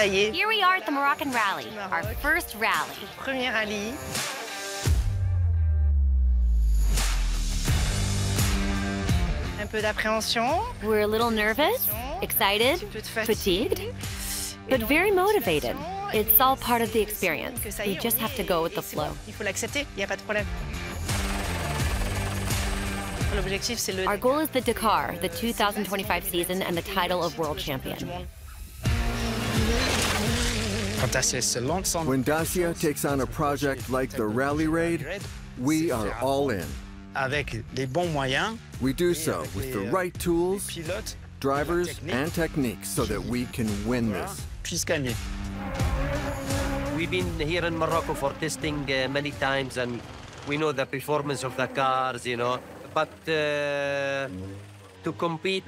Ça y est. Here we are at the Moroccan Rally, our first rally. Premier rallye. Un peu d'appréhension. We're a little nervous, excited, fatigued, but very motivated. It's all part of the experience. We just have to go with the flow. Il faut l'accepter, il n'y a pas de problème. L'objectif, c'est le... Our goal is the Dakar, the 2025 season, and the title of world champion. When Dacia takes on a project like the Rally Raid, we are all in. We do so with the right tools, drivers, and techniques so that we can win this. We've been here in Morocco for testing many times, and we know the performance of the cars, you know. But to compete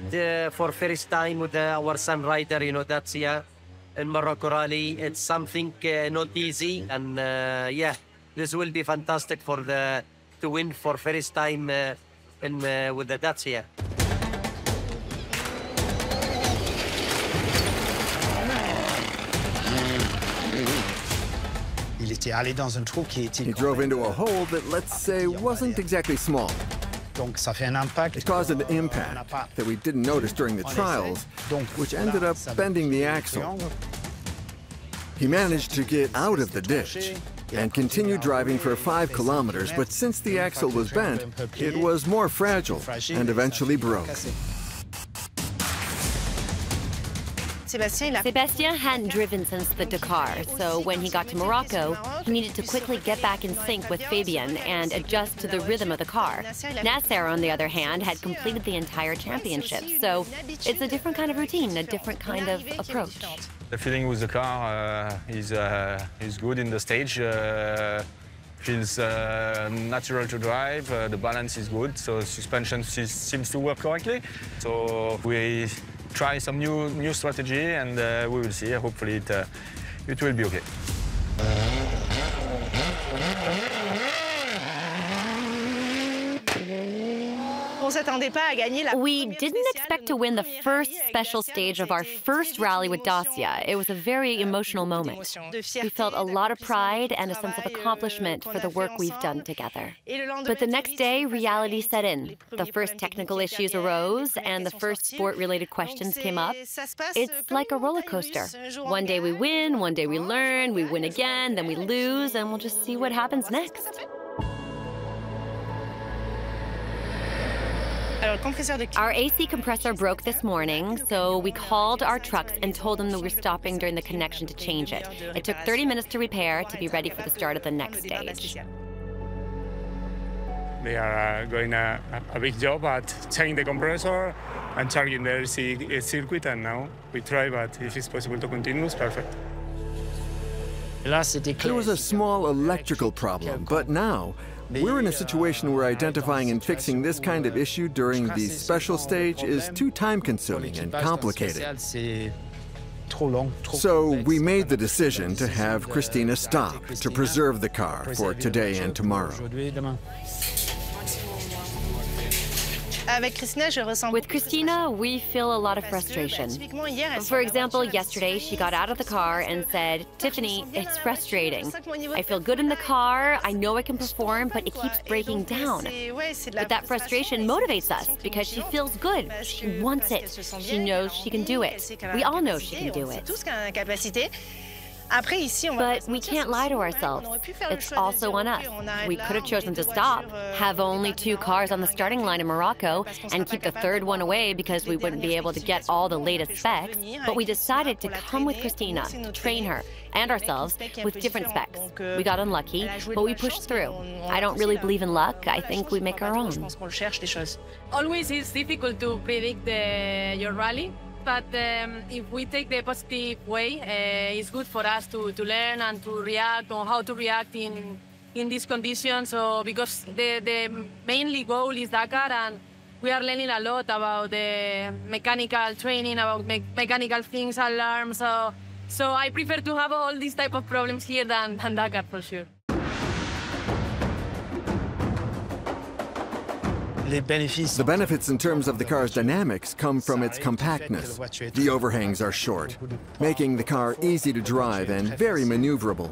for first time with our Sandrider, you know, Dacia in Marokkó Rally, it's something not easy, and yeah, this will be fantastic to win for first time with the Dacia. He drove into a hole that, let's say, wasn't exactly small. It caused an impact that we didn't notice during the trials, which ended up bending the axle. He managed to get out of the ditch and continued driving for 5 kilometers, but since the axle was bent, it was more fragile and eventually broke. Sébastien hadn't driven since the Dakar, so when he got to Morocco, he needed to quickly get back in sync with Fabian and adjust to the rhythm of the car. Nasser, on the other hand, had completed the entire championship, so it's a different kind of routine, a different kind of approach. The feeling with the car is good in the stage. Feels natural to drive, the balance is good, so suspension seems to work correctly. So we try some new strategy, and we will see. Hopefully it will be okay. We didn't expect to win the first special stage of our first rally with Dacia. It was a very emotional moment. We felt a lot of pride and a sense of accomplishment for the work we've done together. But the next day, reality set in. The first technical issues arose, and the first sport-related questions came up. It's like a roller coaster. One day we win, one day we learn, we win again, then we lose, and we'll just see what happens next. Our AC compressor broke this morning, so we called our trucks and told them that we were stopping during the connection to change it. It took 30 minutes to repair to be ready for the start of the next stage. They are doing a big job at changing the compressor and charging the AC circuit, and now we try, but if it's possible to continue, it's perfect. There was a small electrical problem, but now we're in a situation where identifying and fixing this kind of issue during the special stage is too time-consuming and complicated. So we made the decision to have Cristina stop to preserve the car for today and tomorrow. With Cristina, we feel a lot of frustration. For example, yesterday she got out of the car and said, "Tiffany, it's frustrating. I feel good in the car, I know I can perform, but it keeps breaking down." But that frustration motivates us because she feels good. She wants it. She knows she can do it. We all know she can do it. But we can't lie to ourselves. It's also on us. We could have chosen to stop, have only 2 cars on the starting line in Morocco, and keep the third one away because we wouldn't be able to get all the latest specs. But we decided to come with Cristina, to train her and ourselves with different specs. We got unlucky, but we pushed through. I don't really believe in luck. I think we make our own. Always it's difficult to predict your rally. But if we take the positive way, it's good for us to learn and to react on how to react in these conditions. So because the mainly goal is Dakar, and we are learning a lot about the mechanical training, about mechanical things, alarms. So I prefer to have all these type of problems here than Dakar for sure. The benefits in terms of the car's dynamics come from its compactness. The overhangs are short, making the car easy to drive and very maneuverable.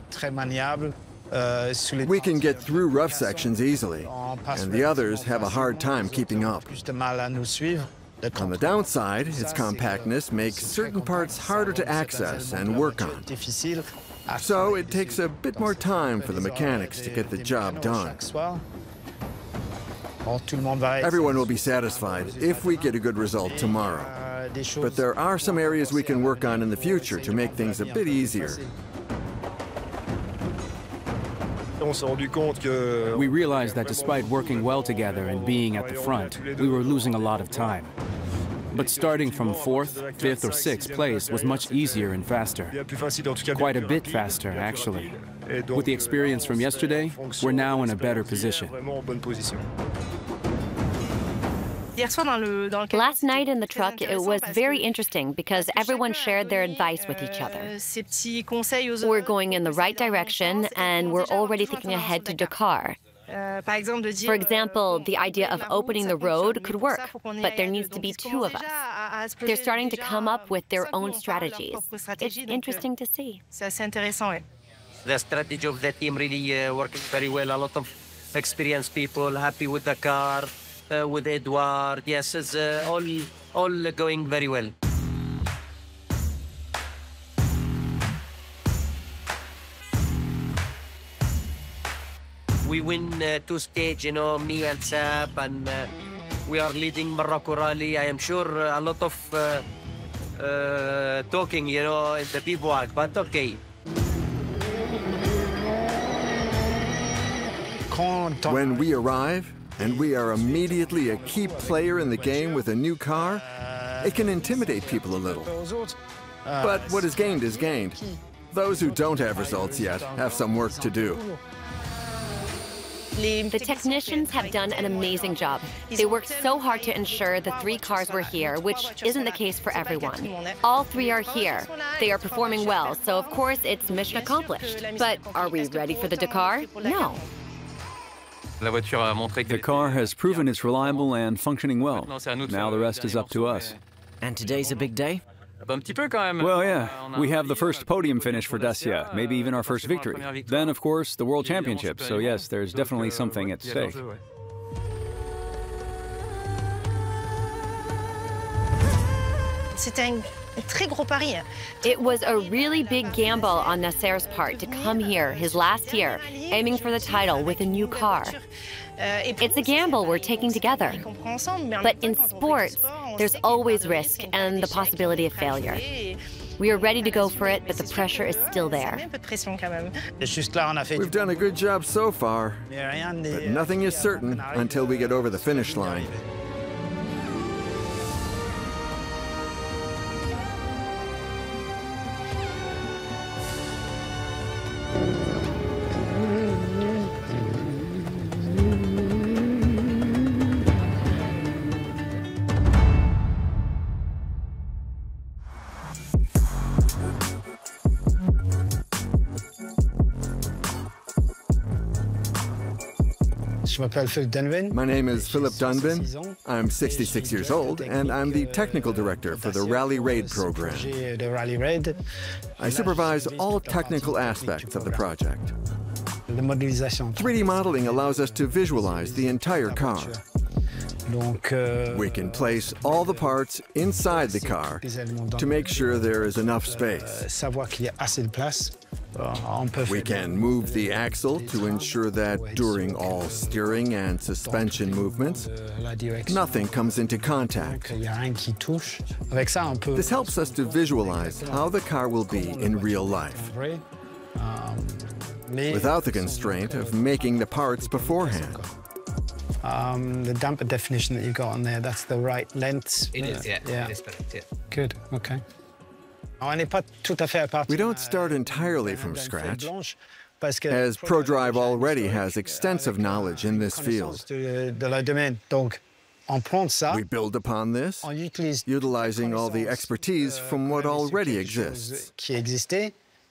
We can get through rough sections easily, and the others have a hard time keeping up. On the downside, its compactness makes certain parts harder to access and work on. So it takes a bit more time for the mechanics to get the job done. Everyone will be satisfied if we get a good result tomorrow. But there are some areas we can work on in the future to make things a bit easier. We realized that despite working well together and being at the front, we were losing a lot of time. But starting from 4th, 5th, or 6th place was much easier and faster. Quite a bit faster, actually. With the experience from yesterday, we're now in a better position. Last night in the truck, it was very interesting because everyone shared their advice with each other. We're going in the right direction, and we're already thinking ahead to Dakar. For example, the idea of opening the road could work, but there needs to be 2 of us. They're starting to come up with their own strategies. It's interesting to see. The strategy of the team really working very well. A lot of experienced people, happy with the car, with Edouard. Yes, it's all going very well. We win 2 stages, you know, me and Seb, and we are leading Marokkó Rally. I am sure a lot of talking, you know, in the bivouac, but okay. When we arrive, and we are immediately a key player in the game with a new car, it can intimidate people a little. But what is gained is gained. Those who don't have results yet have some work to do. The technicians have done an amazing job. They worked so hard to ensure the 3 cars were here, which isn't the case for everyone. All 3 are here. They are performing well, so of course it's mission accomplished. But are we ready for the Dakar? No. The car has proven it's reliable and functioning well. Now the rest is up to us. And today's a big day? Well, yeah. We have the first podium finish for Dacia, maybe even our first victory. Then, of course, the World Championship. So yes, there's definitely something at stake. It was a really big gamble on Nasser's part to come here his last year, aiming for the title with a new car. It's a gamble we're taking together. But in sports, there's always risk and the possibility of failure. We are ready to go for it, but the pressure is still there. We've done a good job so far, but nothing is certain until we get over the finish line. My name is Philip Dunban. I'm 66 years old, and I'm the technical director for the Rally Raid program. I supervise all technical aspects of the project. 3D modeling allows us to visualize the entire car. We can place all the parts inside the car to make sure there is enough space. We can move the axle to ensure that during all steering and suspension movements, nothing comes into contact. This helps us to visualize how the car will be in real life, without the constraint of making the parts beforehand. The damper definition that you've got on there, that's the right length. It is, yeah. Yeah. It is correct, yeah. Good, okay. We don't start entirely from scratch, as ProDrive already has extensive knowledge in this field. We build upon this, utilizing all the expertise from what already exists.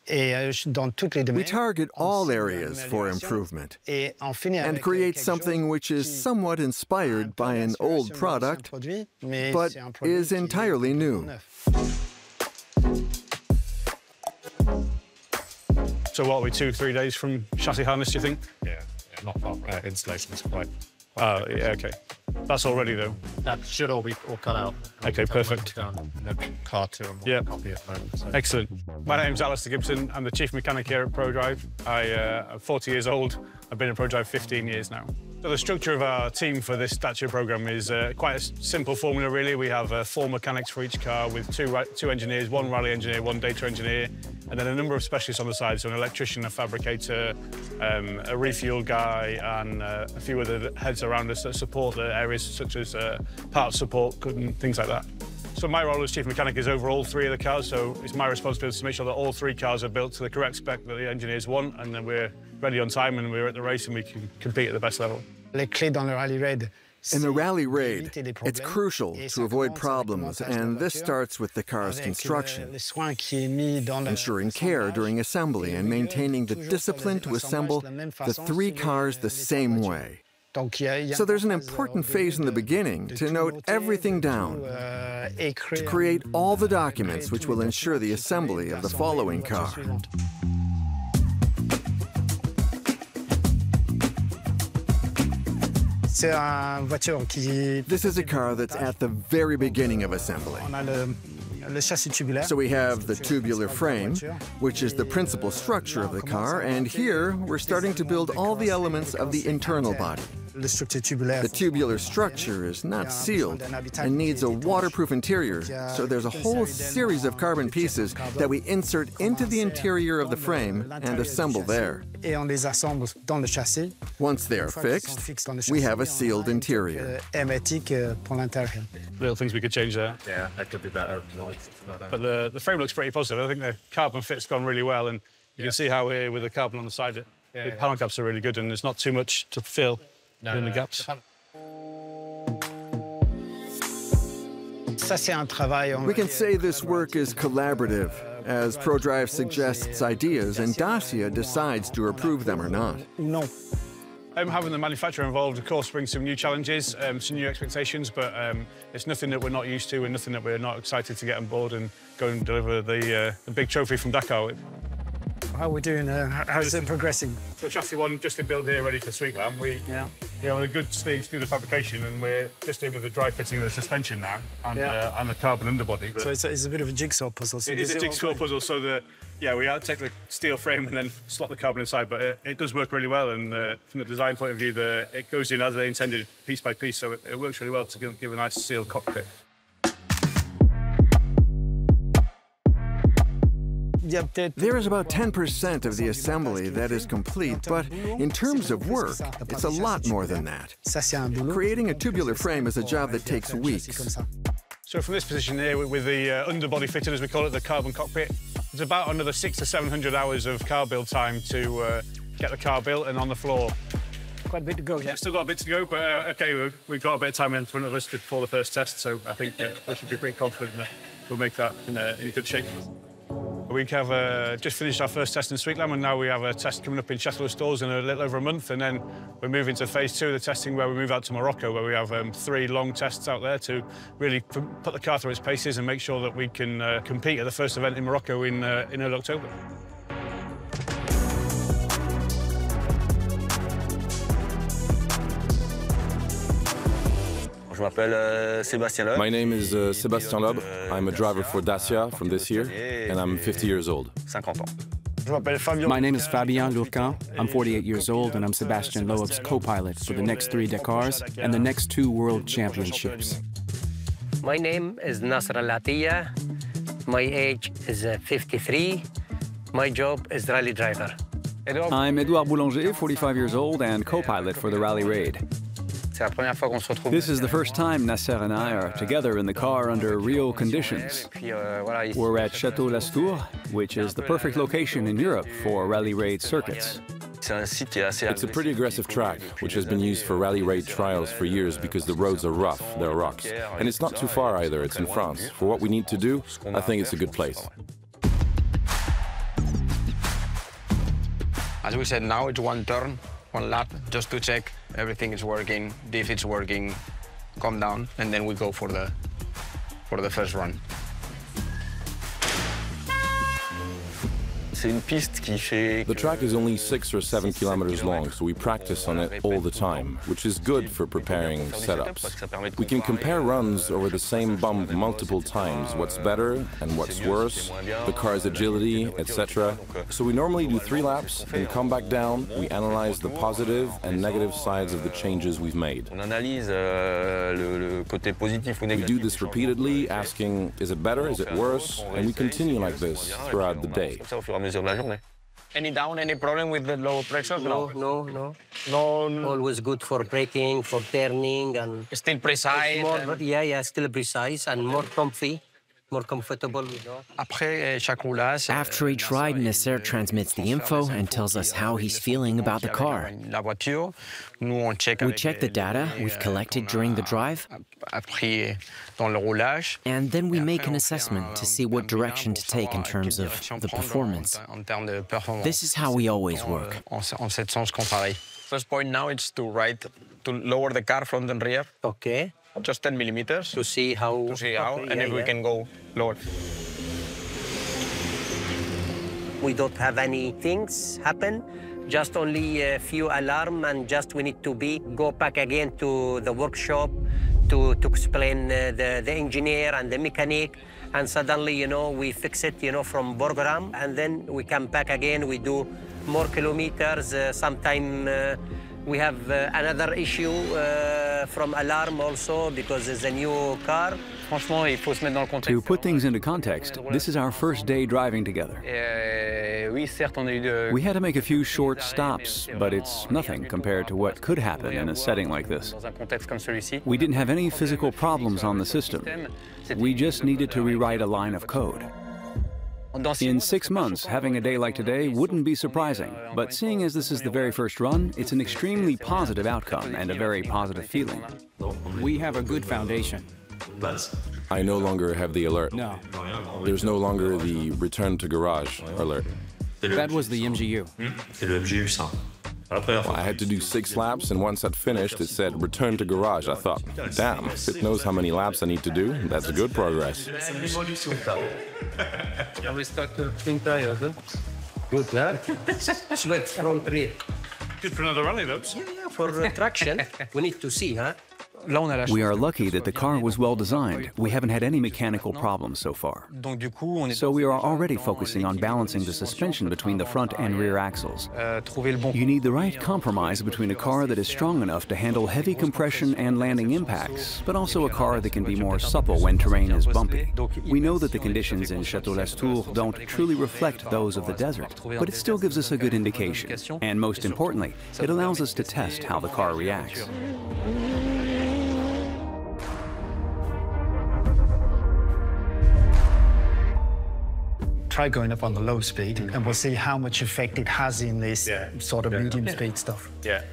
We target all areas for improvement and create something which is somewhat inspired by an old product, but is entirely new. So what are we, 2-3 days from chassis harness, do you think? Yeah, not far. Installation is quite... Oh, yeah, okay. That's all ready, though? That should all be cut out. Okay, perfect. Cartoon. Yeah. Copy at home, so. Excellent. My name's Alistair Gibson. I'm the chief mechanic here at ProDrive. I'm 40 years old. I've been at ProDrive 15 years now. So the structure of our team for this Dacia program is quite a simple formula, really. We have 4 mechanics for each car with two engineers, 1 rally engineer, 1 data engineer, and then a number of specialists on the side, so an electrician, a fabricator, a refuel guy, and a few other heads around us that support the areas such as parts support and things like that. So my role as chief mechanic is over all 3 of the cars, so it's my responsibility to make sure that all 3 cars are built to the correct spec that the engineers want, and then we're ready on time and we're at the race and we can compete at the best level. In the rally raid, it's crucial to avoid problems, and this starts with the car's construction, ensuring care during assembly and maintaining the discipline to assemble the 3 cars the same way. So there's an important phase in the beginning to note everything down, to create all the documents which will ensure the assembly of the following car. This is a car that's at the very beginning of assembly. So we have the tubular frame, which is the principal structure of the car, and here we're starting to build all the elements of the internal body. The tubular structure is not sealed and needs a waterproof interior, so there's a whole series of carbon pieces that we insert into the interior of the frame and assemble there. Once they're fixed, we have a sealed interior. Little things we could change there. Yeah, that could be better. But the frame looks pretty positive. I think the carbon fit's gone really well, and you can see how here with the carbon on the side, the panel caps are really good, and there's not too much to fill in the gaps. We can say this work is collaborative, as ProDrive suggests ideas and Dacia decides to approve them or not. Having the manufacturer involved, of course, brings some new challenges, some new expectations, but it's nothing that we're not used to and nothing that we're not excited to get on board and go and deliver the big trophy from Dakar with. How are we doing? How's it progressing? So chassis 1 just in build here, ready for Sweetland. We're a good stage through the fabrication, and we're just in with the dry fitting of the suspension now and the carbon underbody. So it's a bit of a jigsaw puzzle. So it is a jigsaw puzzle, so we take the steel frame and then slot the carbon inside, but it does work really well, and from the design point of view, it goes in as they intended, piece by piece, so it works really well to give a nice sealed cockpit. There is about 10% of the assembly that is complete, but in terms of work, it's a lot more than that. Creating a tubular frame is a job that takes weeks. So from this position here, with the underbody fitted, as we call it, the carbon cockpit, it's about another 600 to 700 hours of car build time to get the car built and on the floor. Quite a bit to go, yeah. Still got a bit to go, but OK, we've got a bit of time in front of us before the first test, so I think we should be pretty confident that we'll make that in good shape. We have just finished our first test in Sweetland, and now we have a test coming up in Châteauroux Stores in a little over a month, and then we're moving to phase 2 of the testing, where we move out to Morocco, where we have 3 long tests out there to really put the car through its paces and make sure that we can compete at the first event in Morocco in early October. My name is Sébastien Loeb. I'm a driver for Dacia from this year, and I'm 50 years old. My name is Fabian Lurquin. I'm 48 years old, and I'm Sébastien Loeb's co-pilot for the next 3 Dakars and the next 2 World Championships. My name is Nasser Al-Attiyah. My age is 53. My job is rally driver. I'm Edouard Boulanger, 45 years old, and co-pilot for the Rally Raid. This is the first time Nasser and I are together in the car under real conditions. We're at Château Lastour, which is the perfect location in Europe for rally raid circuits. It's a pretty aggressive track, which has been used for rally raid trials for years because the roads are rough, they're rocks. And it's not too far either, it's in France. For what we need to do, I think it's a good place. As we said, now it's one turn, one lap, just to check everything is working. If it's working, calm down, and then we go for the first run. The track is only 6 or 7 kilometers long, so we practice on it all the time, which is good for preparing setups. We can compare runs over the same bump multiple times, what's better and what's worse, the car's agility, etc. So we normally do 3 laps and come back down. We analyze the positive and negative sides of the changes we've made. We do this repeatedly, asking, is it better, is it worse? And we continue like this throughout the day. Any down, any problem with the low pressure? No. Always good for braking, for turning, and still precise. Yeah, still precise and more comfy, more comfortable. After each ride, Nasser transmits the info and tells us how he's feeling about the car. We check the data we've collected during the drive, and then we make an assessment to see what direction to take in terms of the performance. This is how we always work. First point now is to lower the car front and rear. Okay. Just 10 millimeters. To see how. And if we can go lower. We don't have any things happen. Just only a few alarm, and just we need to go back again to the workshop to explain the engineer and the mechanic, and suddenly, we fix it, from program, and then we come back again, we do more kilometers. Sometime we have another issue from alarm also, because it's a new car. To put things into context, this is our first day driving together. We had to make a few short stops, but it's nothing compared to what could happen in a setting like this. We didn't have any physical problems on the system. We just needed to rewrite a line of code. In 6 months, having a day like today wouldn't be surprising, but seeing as this is the very first run, it's an extremely positive outcome and a very positive feeling. We have a good foundation. I no longer have the alert. No. There's no longer the return to garage alert. That was the MGU. I had to do 6 laps, and once I'd finished, it said return to garage. I thought, damn, it knows how many laps I need to do. That's good progress. Good for another rally, though. Yeah, for traction. We need to see, huh? We are lucky that the car was well designed. We haven't had any mechanical problems so far. So we are already focusing on balancing the suspension between the front and rear axles. You need the right compromise between a car that is strong enough to handle heavy compression and landing impacts, but also a car that can be more supple when terrain is bumpy. We know that the conditions in Château-Lastour don't truly reflect those of the desert, but it still gives us a good indication. And most importantly, it allows us to test how the car reacts. Try going up on the low speed, and we'll see how much effect it has in this sort of medium speed stuff. Yeah.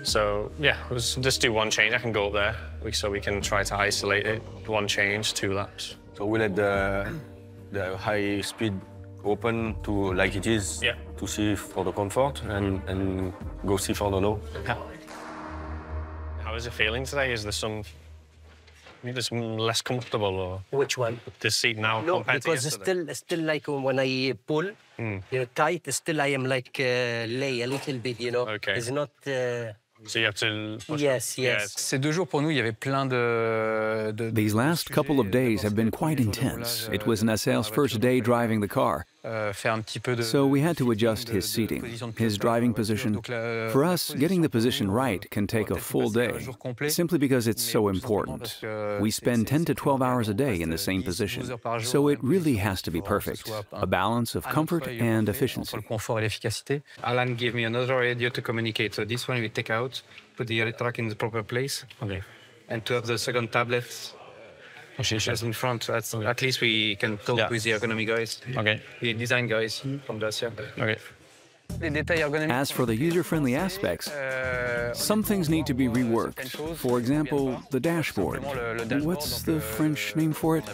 So, we'll just do one change. I can go up there, so we can try to isolate it. 1 change, 2 laps. So we let the high speed open to like it is, to see for the comfort, and go see for the low. How is it feeling today? Is there some... Maybe it's less comfortable, or... Which one? This seat now, no, compared to yesterday? because still like when I pull, tight, still I am like lay a little bit, Okay. It's not... So you have to... Yes. These last couple of days have been quite intense. It was Nasser's first day driving the car. So we had to adjust his seating, his driving position. For us, getting the position right can take a full day, simply because it's so important. We spend 10 to 12 hours a day in the same position, so it really has to be perfect, a balance of comfort and efficiency. Alan gave me another radio to communicate, so this one we take out, put the other track in the proper place, and to have the second tablet just in front, at least we can talk with the ergonomy guys, the design guys from Dacia. As for the user-friendly aspects, some things need to be reworked. For example, the dashboard. What's the French name for it?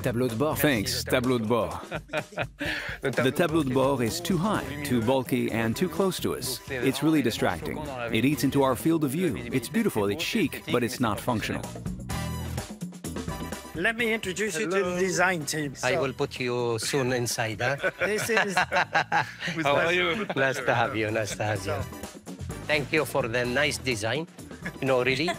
Tableau de bord. Thanks, tableau de bord. The tableau de bord is too high, too bulky, and too close to us. It's really distracting. It eats into our field of view. It's beautiful, it's chic, but it's not functional. Let me introduce you to the design team. I will put you soon inside, huh? This is... How are you? Nice to have you, nice to have you. Thank you for the nice design. You know, really,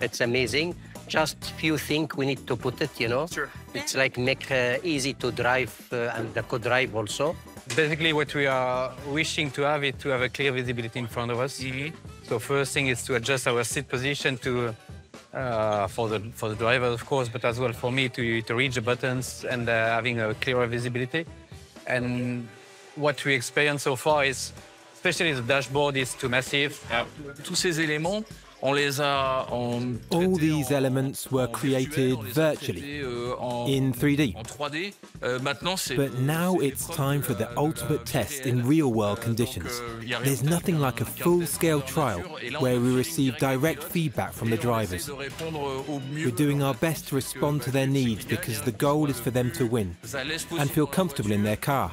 it's amazing. Just few things we need to put it, you know. Sure. It's like make easy to drive and the co-drive also. Basically, what we are wishing to have is to have a clear visibility in front of us. So first thing is to adjust our seat position to for the driver, of course, but as well for me to reach the buttons and having a clearer visibility. And what we experienced so far is, especially the dashboard, is too massive. Tous ces éléments, on les a all these elements were created virtually in 3D. But now it's time for the ultimate test in real-world conditions. There's nothing like a full-scale trial where we receive direct feedback from the drivers. We're doing our best to respond to their needs because the goal is for them to win and feel comfortable in their car.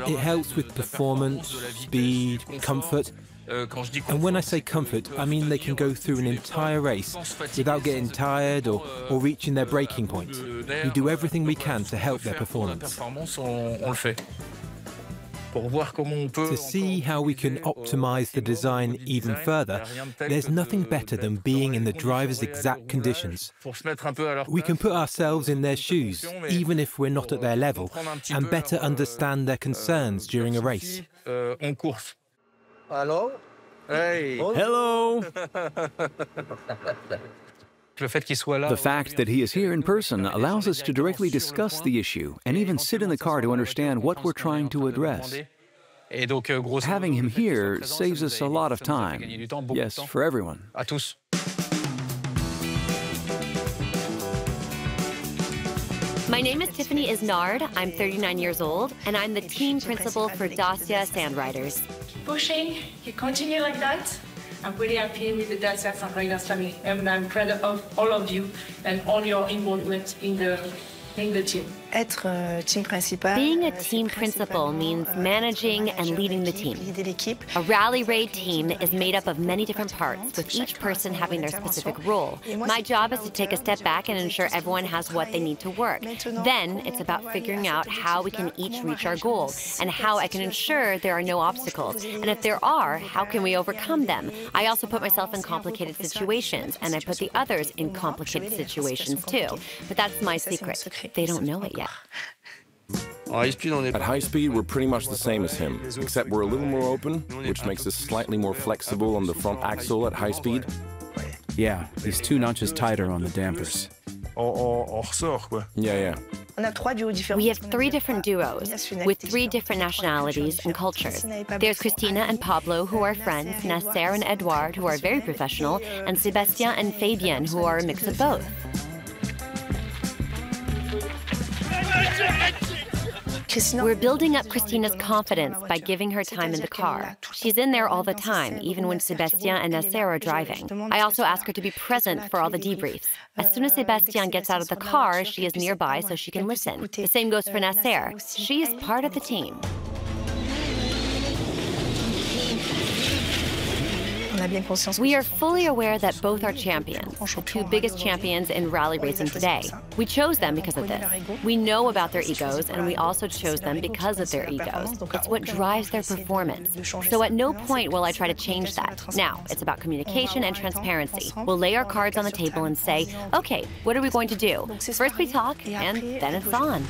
It helps with performance, speed, comfort. And when I say comfort, I mean they can go through an entire race without getting tired or reaching their breaking point. We do everything we can to help their performance. To see how we can optimize the design even further, there's nothing better than being in the driver's exact conditions. We can put ourselves in their shoes, even if we're not at their level, and better understand their concerns during a race. Hello? Hey. Hello! The fact that he is here in person allows us to directly discuss the issue and even sit in the car to understand what we're trying to address. Having him here saves us a lot of time. Yes, for everyone. My name is Tiffany Isnard. I'm 39 years old, and I'm the team principal for Dacia Sandriders. Pushing, you continue like that. I'm really happy with the Dacia Sandriders family, and I'm proud of all of you and all your involvement in the team. Being a team principal means managing and leading the team. A rally raid team is made up of many different parts, with each person having their specific role. My job is to take a step back and ensure everyone has what they need to work. Then it's about figuring out how we can each reach our goal and how I can ensure there are no obstacles. And if there are, how can we overcome them? I also put myself in complicated situations, and I put the others in complicated situations too. But that's my secret. They don't know it yet. At high speed, we're pretty much the same as him, except we're a little more open, which makes us slightly more flexible on the front axle at high speed. Yeah, he's 2 notches tighter on the dampers. Yeah. We have 3 different duos with 3 different nationalities and cultures. There's Cristina and Pablo, who are friends, Nasser and Edouard, who are very professional, and Sébastien and Fabian, who are a mix of both. We're building up Cristina's confidence by giving her time in the car. She's in there all the time, even when Sébastien and Nasser are driving. I also ask her to be present for all the debriefs. As soon as Sébastien gets out of the car, she is nearby so she can listen. The same goes for Nasser. She is part of the team. We are fully aware that both are champions, the 2 biggest champions in rally racing today. We chose them because of this. We know about their egos, and we also chose them because of their egos. It's what drives their performance. So at no point will I try to change that. Now, it's about communication and transparency. We'll lay our cards on the table and say, okay, what are we going to do? First we talk, and then it's on.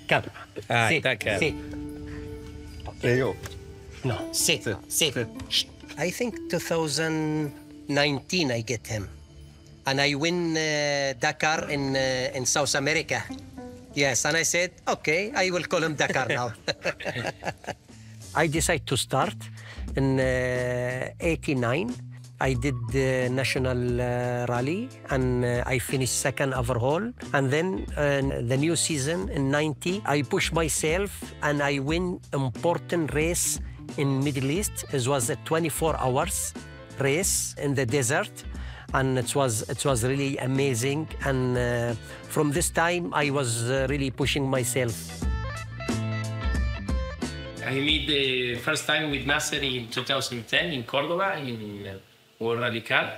Come. Sit. Dakar. Sit. No, sit. Shh. I think 2019 I get him. And I win Dakar in South America. Yes, and I said, okay, I will call him Dakar now. I decided to start in '89. I did the national rally, and I finished second overall. And then the new season in '90, I pushed myself and I win important race in Middle East. It was a 24 hours race in the desert, and it was really amazing. And from this time, I was really pushing myself. I met the first time with Nasser in 2010 in Cordoba in World Rally Cup,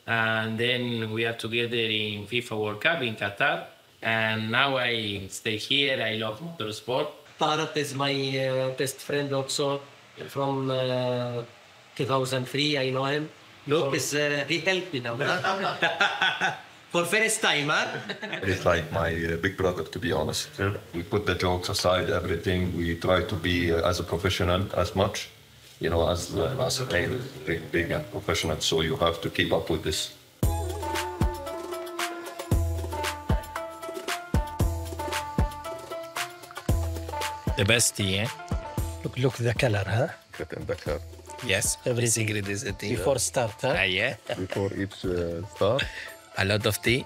and then we are together in FIFA World Cup in Qatar, and now I stay here. I love motorsport. Tarat is my best friend also from 2003. I know him. Look, he helped me now. For first time, huh? It's like my big brother, to be honest. We put the jokes aside, everything. We try to be as a professional as much, you know, as a big and professional. So you have to keep up with this. The best tea, eh? Look the color, huh? Dakar. Yes, every secret is a tea. Before start, huh? Yeah. Before each start. A lot of tea.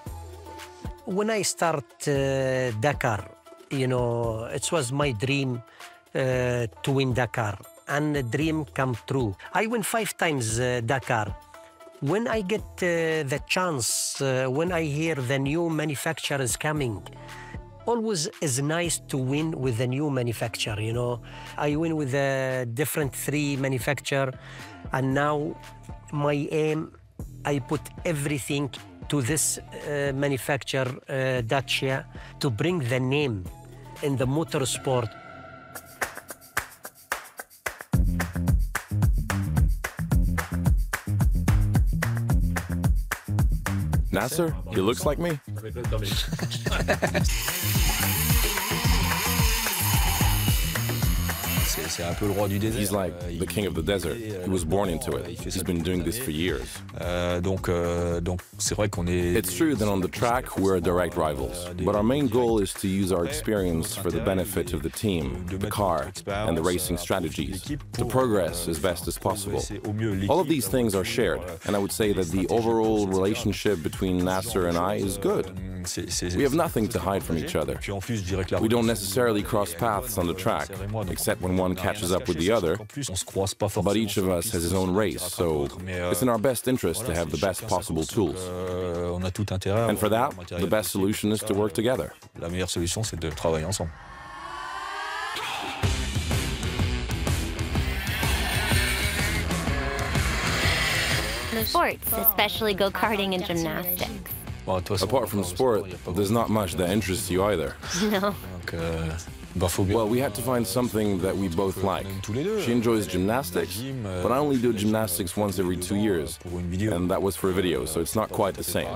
When I start Dakar, you know, it was my dream to win Dakar, and the dream come true. I win 5 times Dakar. When I get the chance, when I hear the new manufacturer is coming, always is nice to win with a new manufacturer, you know. I win with a different 3 manufacturer, and now my aim, I put everything to this manufacturer, Dacia, to bring the name in the motorsport. Nasser, he looks like me. He's like the king of the desert. He was born into it. He's been doing this for years. It's true that on the track we're direct rivals, but our main goal is to use our experience for the benefit of the team, the car, and the racing strategies, to progress as best as possible. All of these things are shared, and I would say that the overall relationship between Nasser and I is good. We have nothing to hide from each other. We don't necessarily cross paths on the track, except when one catches up with the other, but each of us has his own race, so it's in our best interest to have the best possible tools. And for that, the best solution is to work together. Sports, especially go-karting and gymnastics. Apart from sport, there's not much that interests you either. No. Well, we had to find something that we both like. She enjoys gymnastics, but I only do gymnastics once every 2 years, and that was for a video, so it's not quite the same.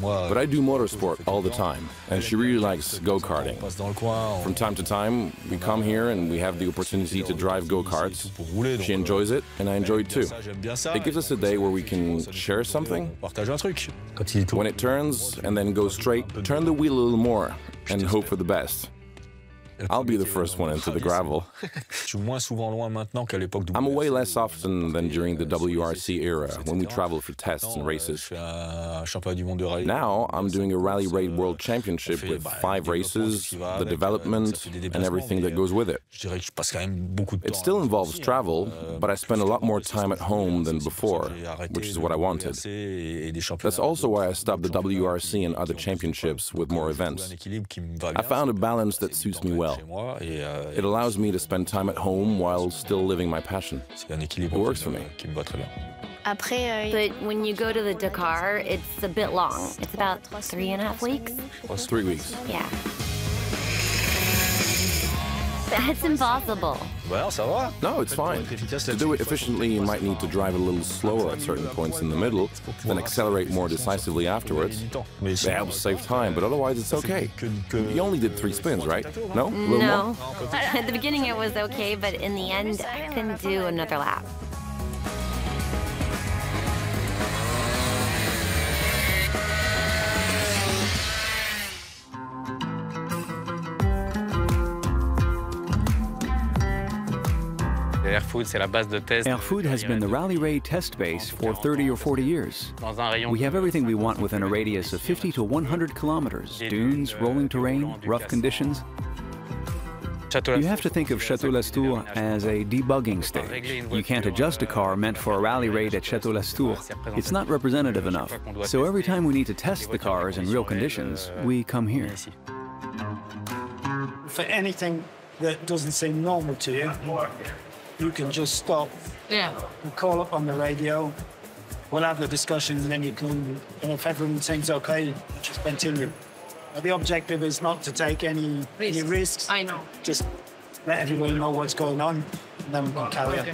But I do motorsport all the time, and she really likes go-karting. From time to time, we come here and we have the opportunity to drive go-karts. She enjoys it, and I enjoy it too. It gives us a day where we can share something. When it turns and then goes straight, turn the wheel a little more and hope for the best. I'll be the first one into the gravel. I'm away less often than during the WRC era, when we travel for tests and races. Now, I'm doing a Rally Raid World Championship with 5 races, the development, and everything that goes with it. It still involves travel, but I spend a lot more time at home than before, which is what I wanted. That's also why I stopped the WRC and other championships with more events. I found a balance that suits me well. It allows me to spend time at home while still living my passion. It works for me. But when you go to the Dakar, it's a bit long. It's about 3.5 weeks. 3 weeks. Yeah. That's impossible. No, it's fine. To do it efficiently, you might need to drive a little slower at certain points in the middle, then accelerate more decisively afterwards. It helps save time, but otherwise it's okay. You only did 3 spins, right? No? A little No. more? At the beginning it was okay, but in the end, I couldn't do another lap. Erfoud has been the rally raid test base for 30 or 40 years. We have everything we want within a radius of 50 to 100 kilometers. Dunes, rolling terrain, rough conditions. You have to think of Château-Lestour as a debugging stage. You can't adjust a car meant for a rally raid at Château-Lestour. It's not representative enough. So every time we need to test the cars in real conditions, we come here. For anything that doesn't seem normal to you, you can just stop and call up on the radio. We'll have the discussion, and then you can, and if everyone seems okay, just continue. The objective is not to take any risks. I know. Just let everyone know what's going on, and then we can carry on.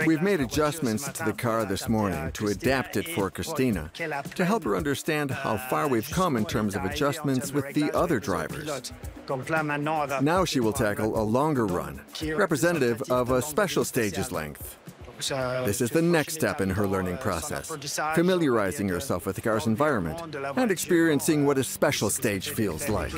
We've made adjustments to the car this morning to adapt it for Cristina, to help her understand how far we've come in terms of adjustments with the other drivers. Now she will tackle a longer run, representative of a special stage's length. This is the next step in her learning process, familiarizing herself with the car's environment and experiencing what a special stage feels like.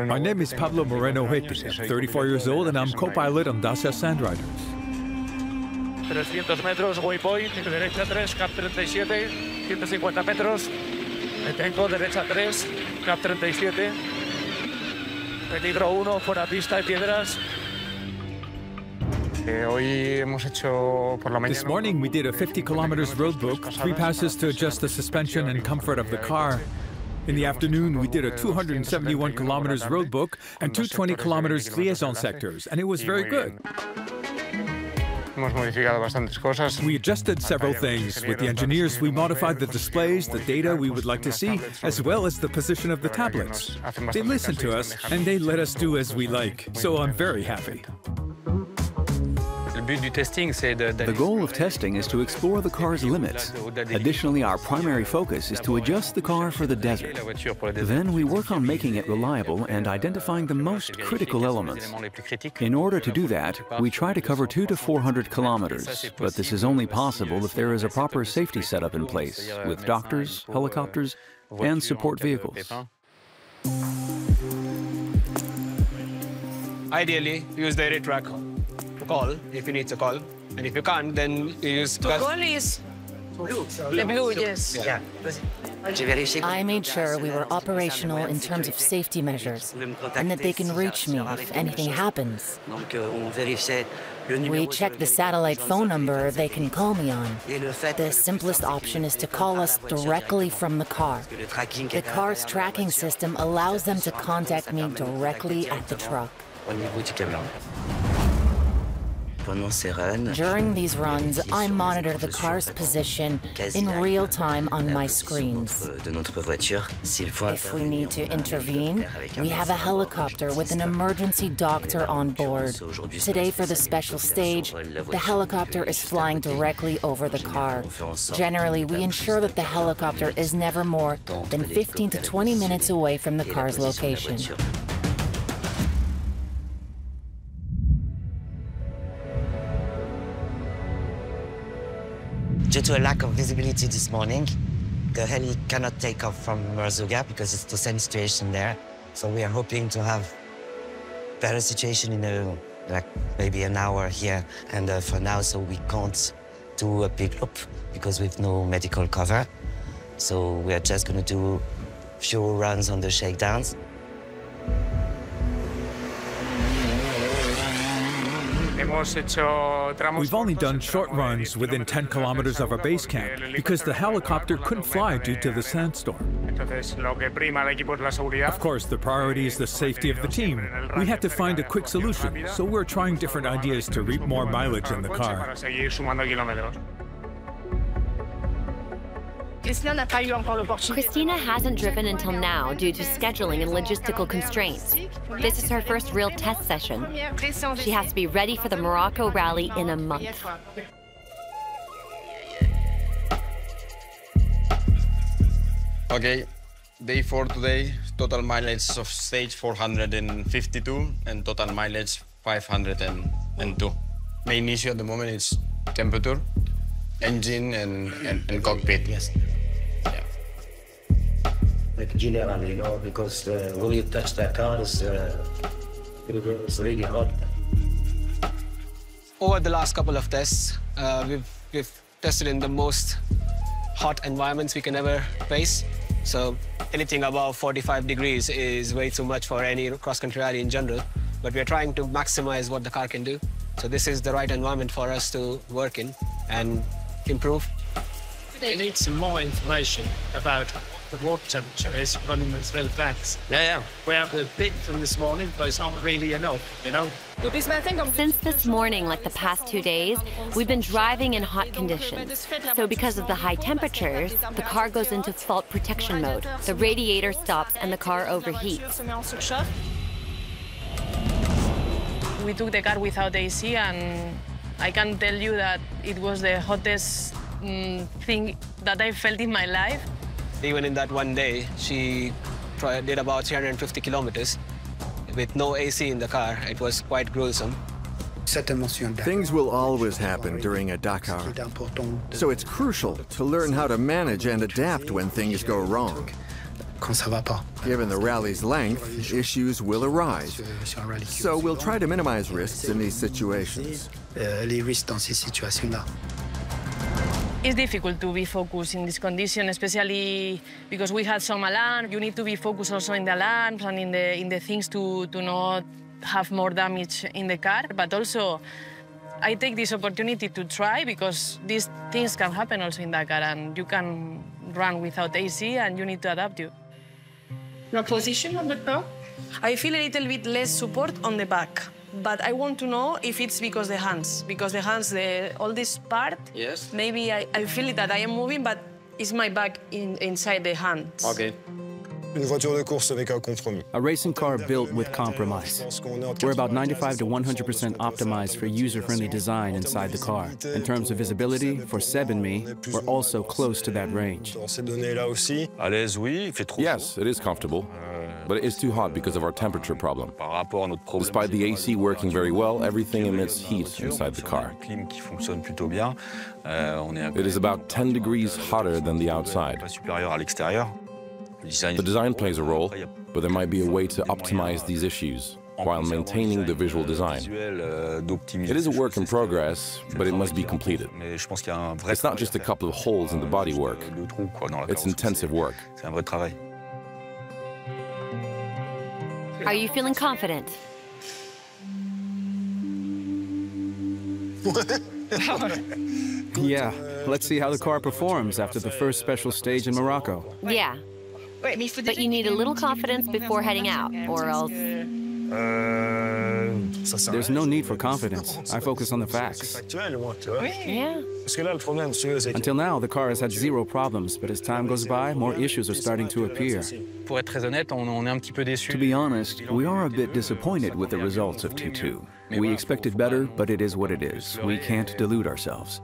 My name is Pablo Moreno Huete. I'm 34 years old and I'm co-pilot on Dacia Sandriders. 300 metros, waypoint, derecha 3, cap 37, 150 metros. Detengo, derecha 3, cap 37. Peligro 1, fuera pista y piedras. This morning we did a 50 kilometers road book, 3 passes to adjust the suspension and comfort of the car. In the afternoon, we did a 271 kilometers road book and 220 kilometers liaison sectors, and it was very good. We adjusted several things. With the engineers, we modified the displays, the data we would like to see, as well as the position of the tablets. They listened to us, and they let us do as we like, so I'm very happy. The goal of testing is to explore the car's limits. Additionally, our primary focus is to adjust the car for the desert. Then we work on making it reliable and identifying the most critical elements. In order to do that, we try to cover 200 to 400 kilometers, but this is only possible if there is a proper safety setup in place, with doctors, helicopters, and support vehicles. Ideally, use the track. Call if you need to call, and if you can't, then you use to call is the blue, yes. Yeah. I made sure we were operational in terms of safety measures and that they can reach me if anything happens. We check the satellite phone number they can call me on. The simplest option is to call us directly from the car. The car's tracking system allows them to contact me directly at the truck. During these runs, I monitor the car's position in real time on my screens. If we need to intervene, we have a helicopter with an emergency doctor on board. Today, for the special stage, the helicopter is flying directly over the car. Generally, we ensure that the helicopter is never more than 15 to 20 minutes away from the car's location. Due to a lack of visibility this morning, the heli cannot take off from Merzouga because it's the same situation there. So we are hoping to have better situation in maybe an hour here. And for now, so we can't do a big loop because we've no medical cover. So we are just going to do a few runs on the shakedowns. We've only done short runs within 10 kilometers of our base camp because the helicopter couldn't fly due to the sandstorm. Of course, the priority is the safety of the team. We had to find a quick solution, so we're trying different ideas to reap more mileage in the car. Cristina hasn't driven until now due to scheduling and logistical constraints. This is her first real test session. She has to be ready for the Marokkó Rally in a month. Okay, day 4 today, total mileage of stage 452 and total mileage 502. Main issue at the moment is temperature, engine and cockpit. Yes. like general, you know, because when you touch that car, it's really hot. Over the last couple of tests, we've tested in the most hot environments we can ever face. So anything above 45 degrees is way too much for any cross-country rally in general. But we're trying to maximize what the car can do. So this is the right environment for us to work in and improve. We need some more information about the water temperature is running those real facts. Yeah. We have the bit from this morning, but it's not really enough, you know? Since this morning, like the past 2 days, we've been driving in hot conditions. So because of the high temperatures, the car goes into fault protection mode. The radiator stops and the car overheats. We took the car without AC, and I can tell you that it was the hottest thing that I felt in my life. Even in that one day, she did about 350 kilometers with no AC in the car. It was quite gruesome. Things will always happen during a Dakar, so it's crucial to learn how to manage and adapt when things go wrong. Given the rally's length, issues will arise, so we'll try to minimize risks in these situations. It's difficult to be focused in this condition, especially because we had some alarm. You need to be focused also in the alarms and in the things to not have more damage in the car. But also, I take this opportunity to try, because these things can happen also in Dakar, and you can run without AC and you need to adapt you. Your position on the car? I feel a little bit less support on the back. But I want to know if it's because the hands, all this part, yes. Maybe I feel that I am moving, but it's my back inside the hands. Okay. A racing car built with compromise. We're about 95 to 100% optimized for user-friendly design inside the car. In terms of visibility, for Seb and me, we're also close to that range. Yes, it is comfortable, but it is too hot because of our temperature problem. Despite the AC working very well, everything emits heat inside the car. It is about 10 degrees hotter than the outside. The design plays a role, but there might be a way to optimize these issues while maintaining the visual design. It is a work in progress, but it must be completed. It's not just a couple of holes in the bodywork. It's intensive work. Are you feeling confident? Yeah, let's see how the car performs after the first special stage in Morocco. Yeah. But you need a little confidence before heading out, or else... There's no need for confidence. I focus on the facts. Yeah. Until now, the car has had zero problems, but as time goes by, more issues are starting to appear. To be honest, we are a bit disappointed with the results of T2. We expected better, but it is what it is. We can't delude ourselves.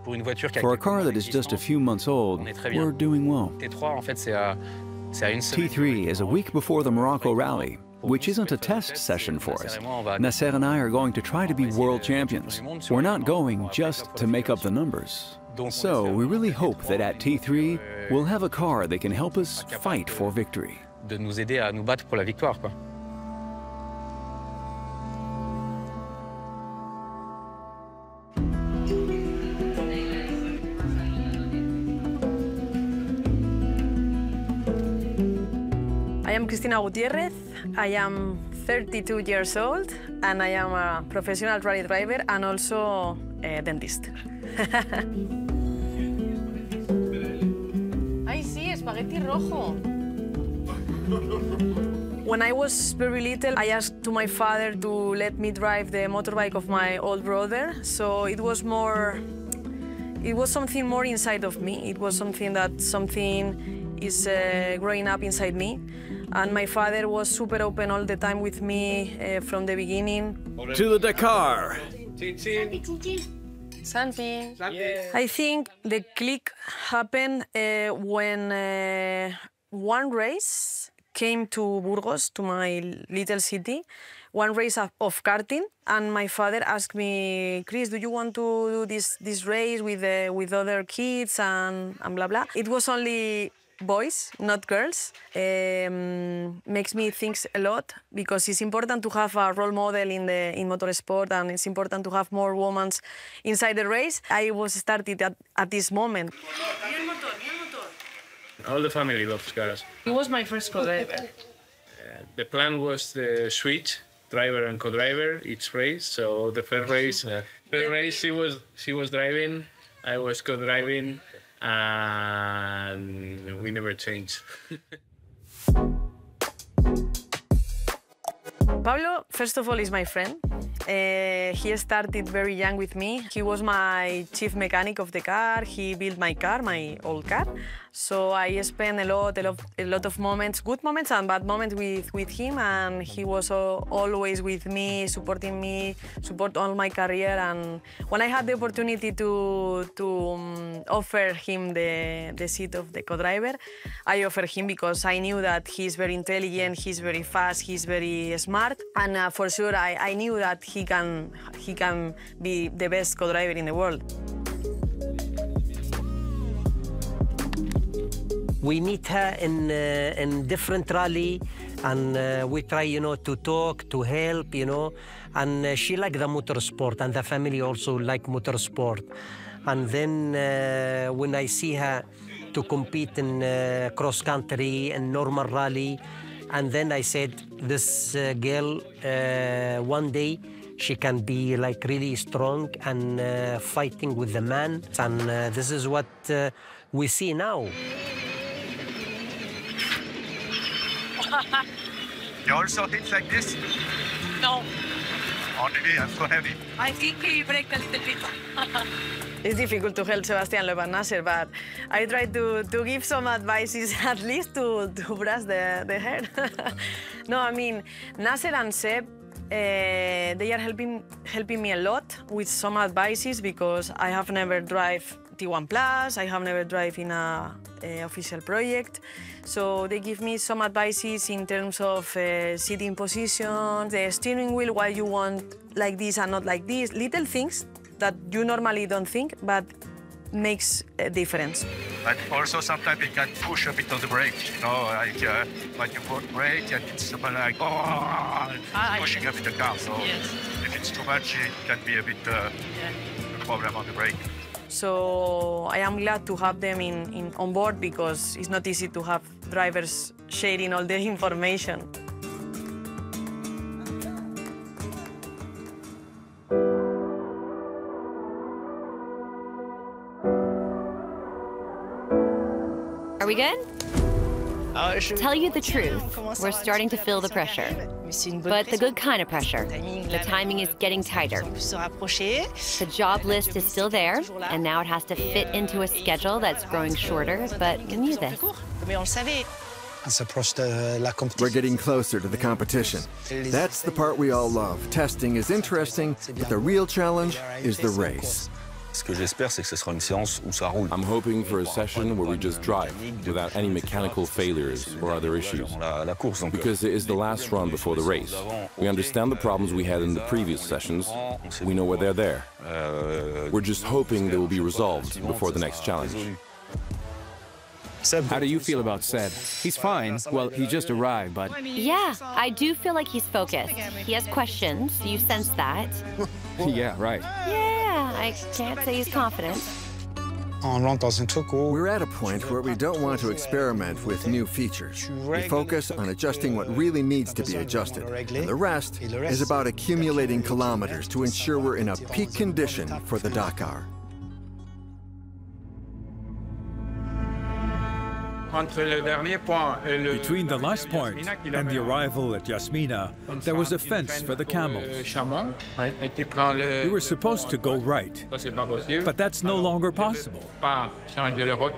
For a car that is just a few months old, we're doing well. T3 is a week before the Marokkó Rally, which isn't a test session for us. Nasser and I are going to try to be world champions. We're not going just to make up the numbers. So we really hope that at T3, we'll have a car that can help us fight for victory. I am Cristina Gutiérrez. I am 32 years old, and I am a professional rally driver and also a dentist. Ay, sí, espagueti rojo. When I was very little, I asked to my father to let me drive the motorbike of my old brother. So it was something more inside of me. It was something is growing up inside me. And my father was super open all the time with me from the beginning. To the Dakar! Something. I think the click happened when one race came to Burgos, to my little city, one race of karting, and my father asked me, Chris, do you want to do this race with other kids and blah, blah? It was only boys, not girls, makes me think a lot, because it's important to have a role model in motorsport, and it's important to have more women inside the race. I was started at this moment. All the family loves cars. He was my first co-driver. The plan was to switch driver and co-driver each race. So the first race, she was driving, I was co-driving, and we never changed. Pablo, first of all, is my friend. He started very young with me. He was my chief mechanic of the car. He built my car, my old car. So I spent a lot of moments, good moments and bad moments with him, and he was always with me, supporting me, support all my career. And when I had the opportunity to offer him the seat of the co-driver, I offered him because I knew that he's very intelligent, he's very fast, he's very smart, and for sure I knew that he can be the best co-driver in the world. We meet her in different rally, and we try, to talk, to help, and she liked the motorsport, and the family also like motorsport. And then when I see her to compete in cross country and normal rally, and then I said, this girl, one day she can be like really strong and fighting with the man, and this is what we see now. You also hit like this? No. Only I'm so heavy. I think he braked a little bit. It's difficult to help Sébastien Loeb and Nasser, but I try to give some advices, at least to brush the hair. No, I mean, Nasser and Seb, they are helping me a lot with some advices, because I have never drive T1 Plus, I have never drive in a official project. So they give me some advices in terms of sitting position, the steering wheel, why you want like this and not like this. Little things that you normally don't think, but makes a difference. But also sometimes you can push a bit on the brake, like when you put brake and it's like, pushing a bit the car. So if it's too much, it can be a bit a problem on the brake. So I am glad to have them on board, because it's not easy to have drivers sharing all the information. Are we good? Tell you the truth, we're starting to feel the pressure. But the good kind of pressure. The timing is getting tighter. The job list is still there, and now it has to fit into a schedule that's growing shorter, but we knew this. We're getting closer to the competition. That's the part we all love. Testing is interesting, but the real challenge is the race. I'm hoping for a session where we just drive, without any mechanical failures or other issues. Because it is the last run before the race. We understand the problems we had in the previous sessions. We know why they're there. We're just hoping they will be resolved before the next challenge. How do you feel about Seb? He's fine. Well, he just arrived, but... Yeah, I do feel like he's focused. He has questions. You sense that. Yeah, right. Yeah, I can't say he's confident. We're at a point where we don't want to experiment with new features. We focus on adjusting what really needs to be adjusted. And the rest is about accumulating kilometers to ensure we're in a peak condition for the Dakar. Between the last point and the arrival at Yasmina, there was a fence for the camels. We were supposed to go right, but that's no longer possible.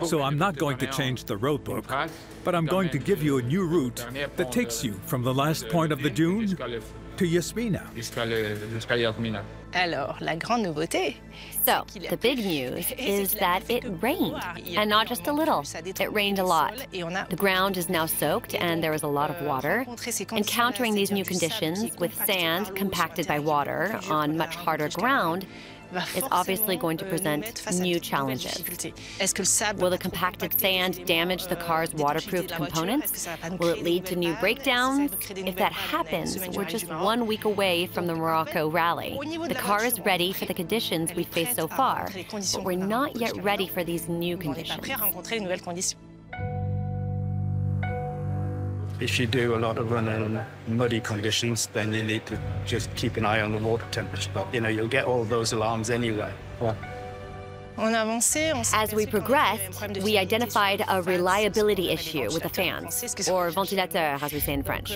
So I'm not going to change the road book, but I'm going to give you a new route that takes you from the last point of the dune to Yasmina. So, the big news is that it rained, and not just a little. It rained a lot. The ground is now soaked, and there is a lot of water. Encountering these new conditions, with sand compacted by water on much harder ground, is obviously going to present new challenges. Will the compacted sand damage the car's waterproofed components? Will it lead to new breakdowns? If that happens, we're just 1 week away from the Marokkó Rally. The car is ready for the conditions we've faced so far, but we're not yet ready for these new conditions. If you do a lot of running in muddy conditions, then you need to just keep an eye on the water temperature. But, you know, you'll get all those alarms anyway. As we progressed, we identified a reliability issue with the fans, or ventilateur, as we say in French.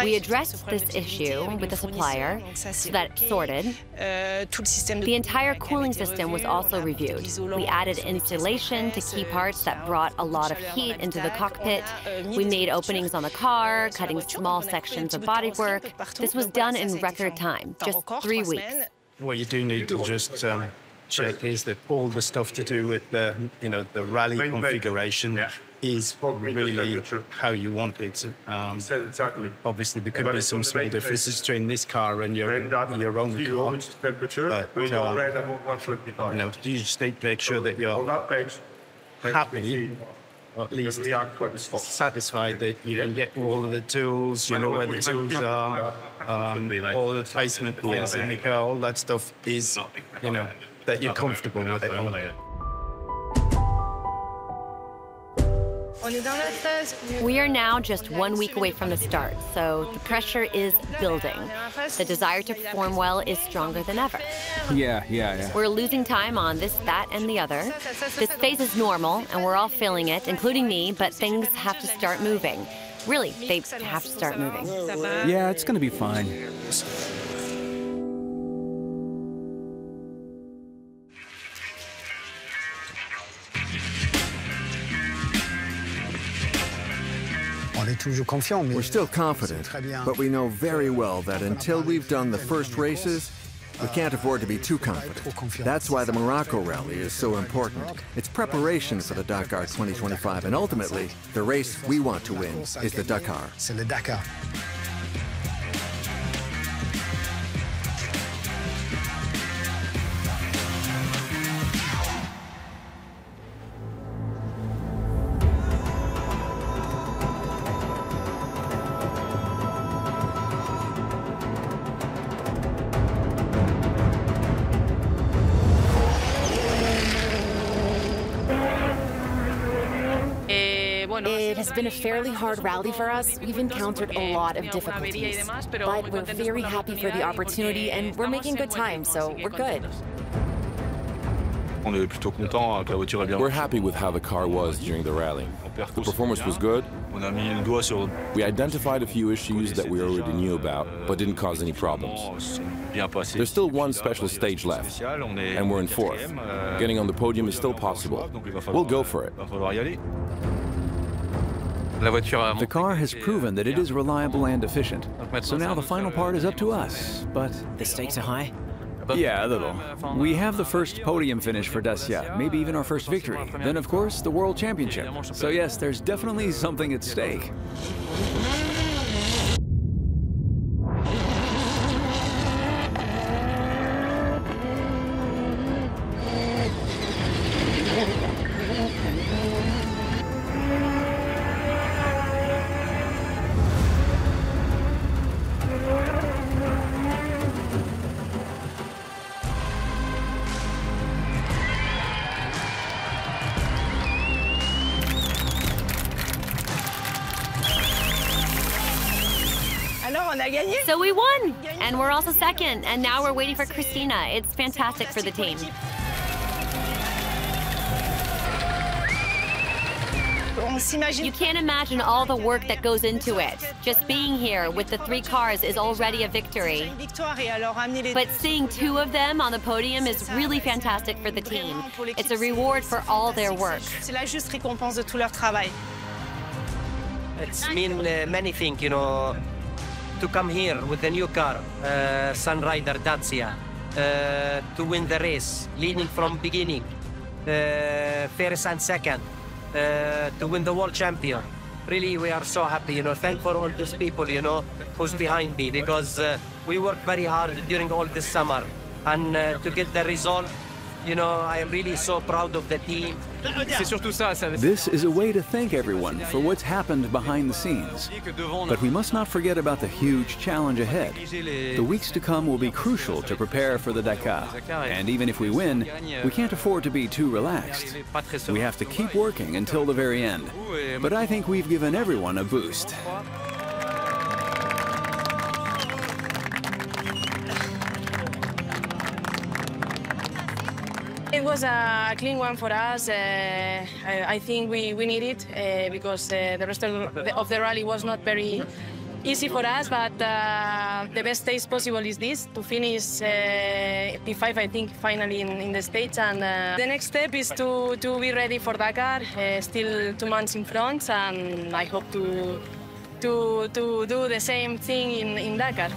We addressed this issue with the supplier so that it's sorted. The entire cooling system was also reviewed. We added insulation to key parts that brought a lot of heat into the cockpit. We made openings on the car, cutting small sections of bodywork. This was done in record time, just 3 weeks. What you do need to just check is that all the stuff to do with the, you know, the rally configuration is really how you want it. Obviously, there could be some small differences between this car and your own car. But, you know, you just need to make sure that you're happy, or at least satisfied that you can get all of the tools, you know where the tools are, all the placement points in the car, all that stuff is, you know, that you're comfortable with it. We are now just 1 week away from the start, so the pressure is building. The desire to perform well is stronger than ever. Yeah. We're losing time on this, that, and the other. This phase is normal, and we're all feeling it, including me, but things have to start moving. Really, they have to start moving. Yeah, it's going to be fine. We're still confident, but we know very well that until we've done the first races, we can't afford to be too confident. That's why the Marokkó Rally is so important. It's preparation for the Dakar 2025, and ultimately, the race we want to win is the Dakar. It has been a fairly hard rally for us. We've encountered a lot of difficulties, but we're very happy for the opportunity and we're making good time, so we're good. We're happy with how the car was during the rally. The performance was good. We identified a few issues that we already knew about, but didn't cause any problems. There's still one special stage left, and we're in fourth. Getting on the podium is still possible. We'll go for it. The car has proven that it is reliable and efficient, so now the final part is up to us, but... The stakes are high? Yeah, a little. We have the first podium finish for Dacia, maybe even our first victory. Then, of course, the World Championship. So yes, there's definitely something at stake. So we won! And we're also second, and now we're waiting for Cristina. It's fantastic for the team. You can't imagine all the work that goes into it. Just being here with the 3 cars is already a victory. But seeing 2 of them on the podium is really fantastic for the team. It's a reward for all their work. It's mean many things, you know, to come here with the new car, Sandrider Dacia, to win the race, leading from beginning, first and second, to win the world champion. Really, we are so happy, you know, thank for all these people, you know, who's behind me, because we worked very hard during all this summer and to get the result. You know, I am really so proud of the team. This is a way to thank everyone for what's happened behind the scenes. But we must not forget about the huge challenge ahead. The weeks to come will be crucial to prepare for the Dakar. And even if we win, we can't afford to be too relaxed. We have to keep working until the very end. But I think we've given everyone a boost. It was a clean one for us. I think we need it because the rest of the rally was not very easy for us, but the best stage possible is this, to finish P5, I think, finally in the States. And the next step is to be ready for Dakar, still 2 months in front, and I hope to do the same thing in Dakar.